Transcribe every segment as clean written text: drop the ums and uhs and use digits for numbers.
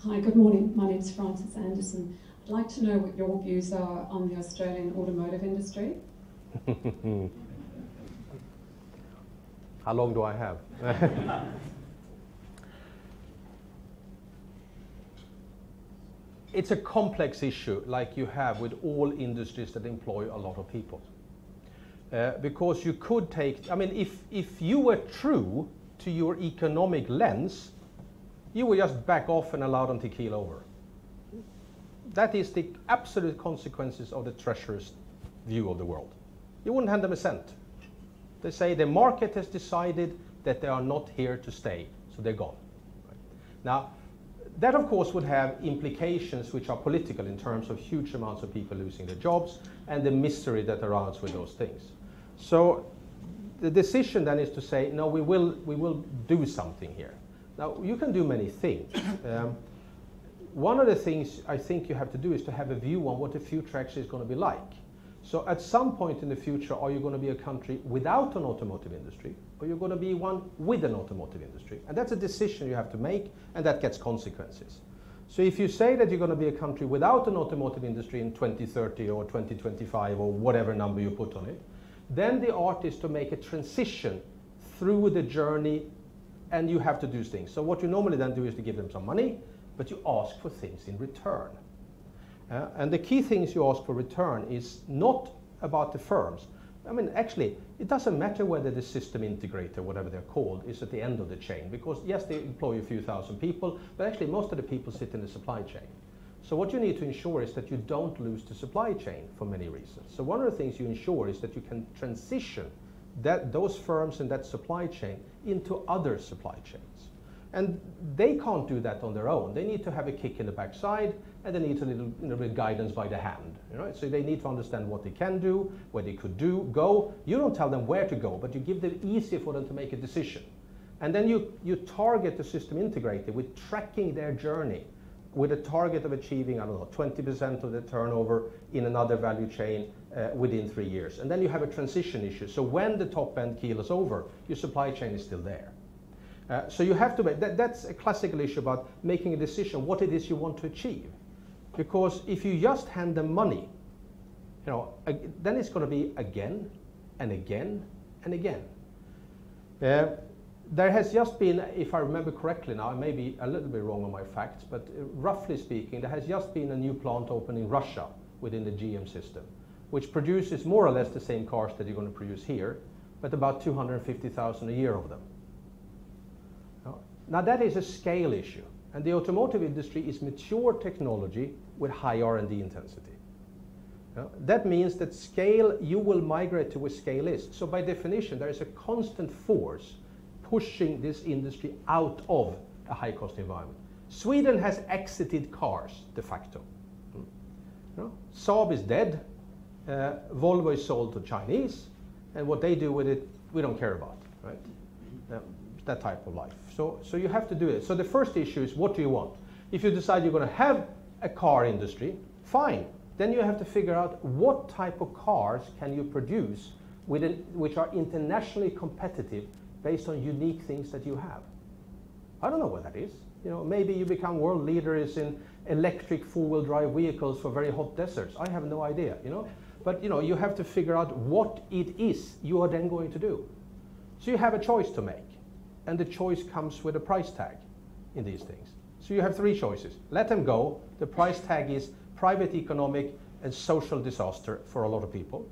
Hi, good morning. My name's Frances Anderson. I'd like to know what your views are on the Australian automotive industry. How long do I have? It's a complex issue, like you have with all industries that employ a lot of people. Because you could take, I mean, if you were true to your economic lens, you would just back off and allow them to keel over. That is the absolute consequences of the treasurer's view of the world. You wouldn't hand them a cent. They say the market has decided that they are not here to stay, so they're gone. Right? Now, that of course would have implications which are political in terms of huge amounts of people losing their jobs and the misery that arises with those things. So the decision then is to say, no, we will do something here. Now, you can do many things. One of the things I think you have to do is to have a view on what the future actually is going to be like. So at some point in the future, are you going to be a country without an automotive industry, or you're going to be one with an automotive industry? And that's a decision you have to make, and that gets consequences. So if you say that you're going to be a country without an automotive industry in 2030 or 2025 or whatever number you put on it, then the art is to make a transition through the journey, and you have to do things. So what you normally then do is to give them some money, but you ask for things in return. And the key things you ask for return is not about the firms. I mean, actually, it doesn't matter whether the system integrator, whatever they're called, is at the end of the chain, because yes, they employ a few thousand people, but actually most of the people sit in the supply chain. So what you need to ensure is that you don't lose the supply chain for many reasons. So one of the things you ensure is that you can transition those firms in that supply chain into other supply chains. And they can't do that on their own. They need to have a kick in the backside, and they need a little bit of guidance by the hand. So they need to understand what they can do, where they could go. You don't tell them where to go, but you give them easier for them to make a decision. And then you target the system integrator with tracking their journey with a target of achieving, I don't know, 20% of the turnover in another value chain within 3 years. And then you have a transition issue. So when the top end keel is over, your supply chain is still there. So you have to make, that's a classical issue about making a decision what it is you want to achieve. Because if you just hand them money, then it's going to be again and again and again. There has just been, if I remember correctly now, I may be a little bit wrong on my facts, but roughly speaking, there has just been a new plant open in Russia within the GM system, which produces more or less the same cars that you're going to produce here, but about 250,000 a year of them. Now that is a scale issue, and the automotive industry is mature technology with high R&D intensity. That means that scale, you will migrate to where scale is. So by definition, there is a constant force pushing this industry out of a high-cost environment. Sweden has exited cars, de facto. Saab is dead, Volvo is sold to Chinese, and what they do with it, we don't care about, right? That type of life. So you have to do it. So the first issue is, what do you want? If you decide you're going to have a car industry, fine. Then you have to figure out what type of cars can you produce which are internationally competitive based on unique things that you have. I don't know what that is. Maybe you become world leaders in electric four-wheel drive vehicles for very hot deserts. I have no idea, But you have to figure out what it is you are then going to do. So you have a choice to make. And the choice comes with a price tag in these things. So you have 3 choices. Let them go. The price tag is private economic and social disaster for a lot of people.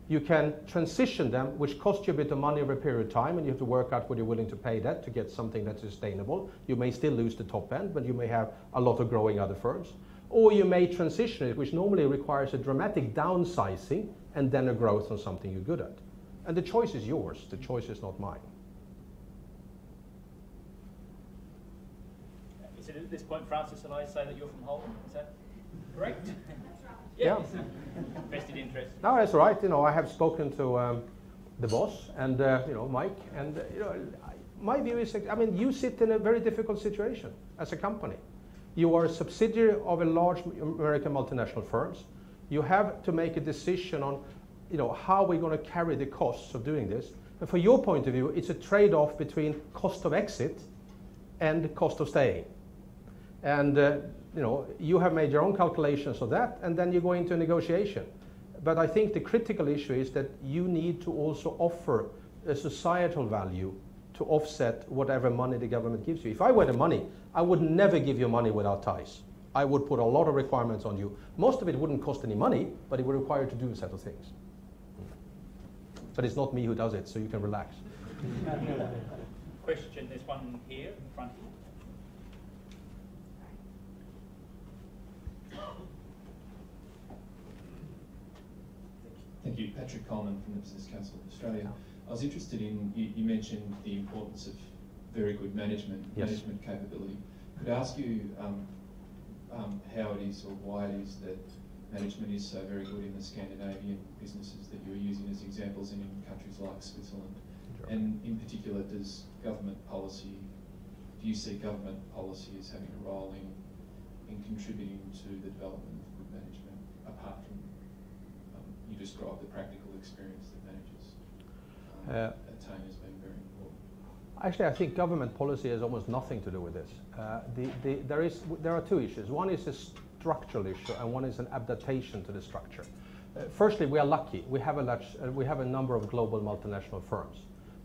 You can transition them, which costs you a bit of money over a period of time, and you have to work out what you're willing to pay that to get something that's sustainable. You may still lose the top end, but you may have a lot of growing other firms. Or you may transition it, which normally requires a dramatic downsizing and then a growth on something you're good at. And the choice is yours. The choice is not mine. So at this point, Frances and I say that you're from Holland. Is that correct? Yeah. Vested interest. No, that's right. I have spoken to the boss and Mike, and my view is, you sit in a very difficult situation as a company. You are a subsidiary of a large American multinational firms. You have to make a decision on, how we're going to carry the costs of doing this. And from your point of view, it's a trade-off between cost of exit and cost of staying. And you know, you have made your own calculations of that, and then you go into a negotiation. But I think the critical issue is that you need to also offer a societal value to offset whatever money the government gives you. If I were the money, I would never give you money without ties. I would put a lot of requirements on you. Most of it wouldn't cost any money, but it would require you to do a set of things. But it's not me who does it, so you can relax. Question, there's one here in front of you. Thank you. Patrick Coleman from the Business Council of Australia. I was interested in, you mentioned the importance of very good management, yes, management capability. Could I ask you how it is or why it is that management is so very good in the Scandinavian businesses that you're using as examples and in countries like Switzerland? Sure. And in particular, do you see government policy as having a role in contributing to the development of good management, apart from you describe the practical experience that managers attain as being very important? Actually, I think government policy has almost nothing to do with this. There are two issues. One is a structural issue, and one is an adaptation to the structure. Firstly, we are lucky. We have a number of global multinational firms,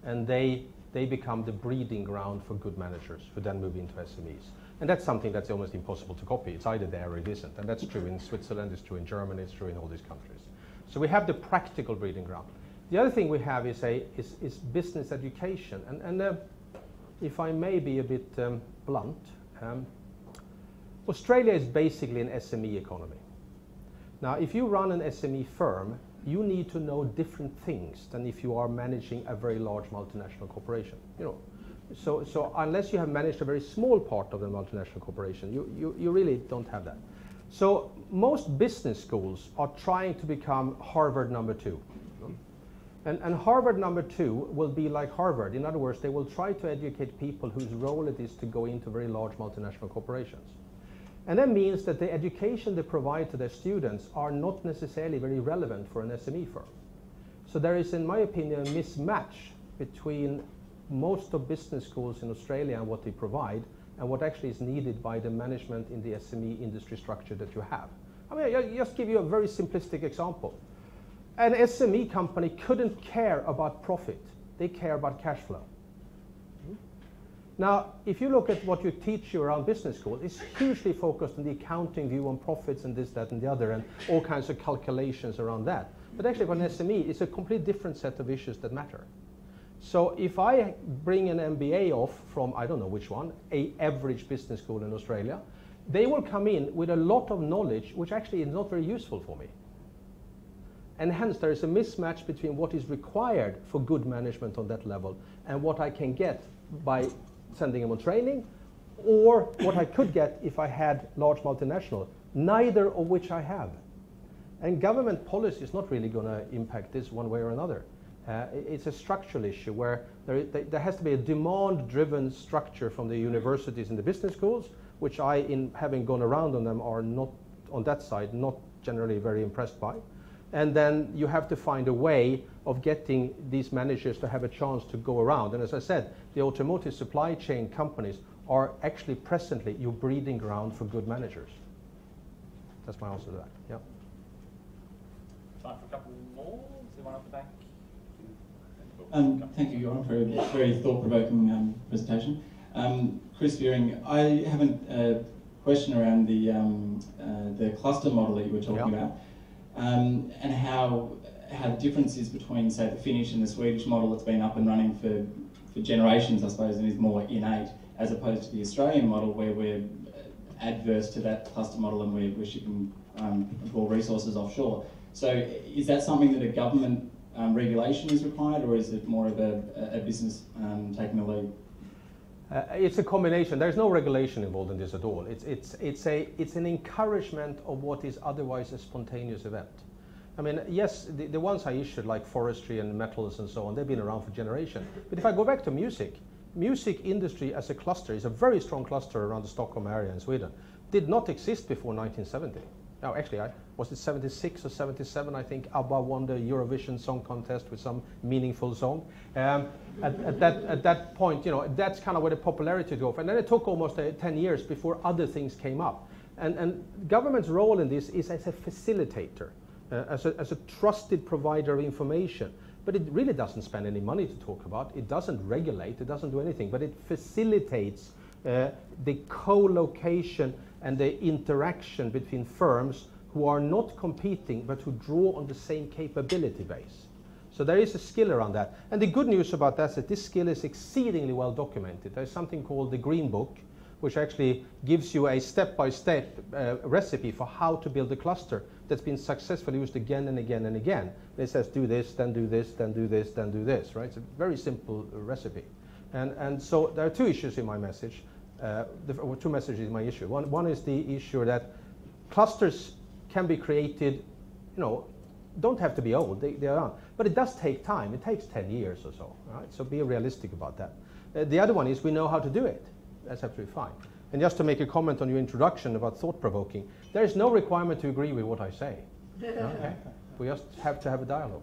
and they become the breeding ground for good managers who then move into SMEs. And that's something that's almost impossible to copy. It's either there or it isn't. And that's true in Switzerland, it's true in Germany, it's true in all these countries. So we have the practical breeding ground. The other thing we have is business education. And if I may be a bit blunt, Australia is basically an SME economy. Now, if you run an SME firm, you need to know different things than if you are managing a very large multinational corporation. You know, so unless you have managed a very small part of the multinational corporation, you really don't have that. So most business schools are trying to become Harvard #2. And Harvard #2 will be like Harvard. In other words, they will try to educate people whose role it is to go into very large multinational corporations. And that means that the education they provide to their students are not necessarily very relevant for an SME firm. So there is, in my opinion, a mismatch between most of business schools in Australia and what they provide and what actually is needed by the management in the SME industry structure that you have. I mean, I'll just give you a very simplistic example. An SME company couldn't care about profit. They care about cash flow. Now, if you look at what you teach you around business school, it's hugely focused on the accounting view on profits and this, that, and the other, and all kinds of calculations around that. But actually, for an SME, it's a completely different set of issues that matter. So if I bring an MBA off from, I don't know which one, an average business school in Australia, they will come in with a lot of knowledge which actually is not very useful for me. And hence there is a mismatch between what is required for good management on that level and what I can get by sending them on training, or what I could get if I had large multinational, neither of which I have. And government policy is not really going to impact this one way or another. It's a structural issue where there has to be a demand-driven structure from the universities and the business schools, which I, in having gone around on them, are not, on that side, not generally very impressed by. And then you have to find a way of getting these managers to have a chance to go around. And as I said, the automotive supply chain companies are actually presently your breeding ground for good managers. That's my answer to that. Yeah. Time for a couple more. Is there one up the back? Thank you, Göran, for a very thought-provoking presentation. Chris Veering, I have a question around the cluster model that you were talking about, and how the difference is between, say, the Finnish and the Swedish model that's been up and running for generations, I suppose, and is more innate, as opposed to the Australian model where we're adverse to that cluster model and we're shipping raw resources offshore. So is that something that a government regulation is required, or is it more of a business taking the lead? It's a combination. There's no regulation involved in this at all. It's an encouragement of what is otherwise a spontaneous event. I mean, yes, the ones I issued, like forestry and metals and so on, they've been around for generations. But if I go back to music industry as a cluster is a very strong cluster around the Stockholm area in Sweden. Did not exist before 1970. No, actually, was it 76 or 77? I think ABBA won the Eurovision Song Contest with some meaningful song. At that point, you know, that's kind of where the popularity drove. And then it took almost 10 years before other things came up. And government's role in this is as a facilitator, as a trusted provider of information. But it really doesn't spend any money to talk about. It doesn't regulate. It doesn't do anything. But it facilitates the co-location and the interaction between firms who are not competing but who draw on the same capability base. So there is a skill around that. And the good news about that is that this skill is exceedingly well documented. There's something called the Green Book, which actually gives you a step-by-step recipe for how to build a cluster that's been successfully used again and again and again. It says do this, then do this, then do this, then do this, right? It's a very simple recipe. And so there are two issues in my message, or two messages in my issue. One is the issue that clusters can be created, you know, don't have to be old, they are, but it does take time. It takes 10 years or so, right? So be realistic about that. The other one is we know how to do it. That's absolutely fine. And just to make a comment on your introduction about thought-provoking, there is no requirement to agree with what I say. Okay? We just have to have a dialogue.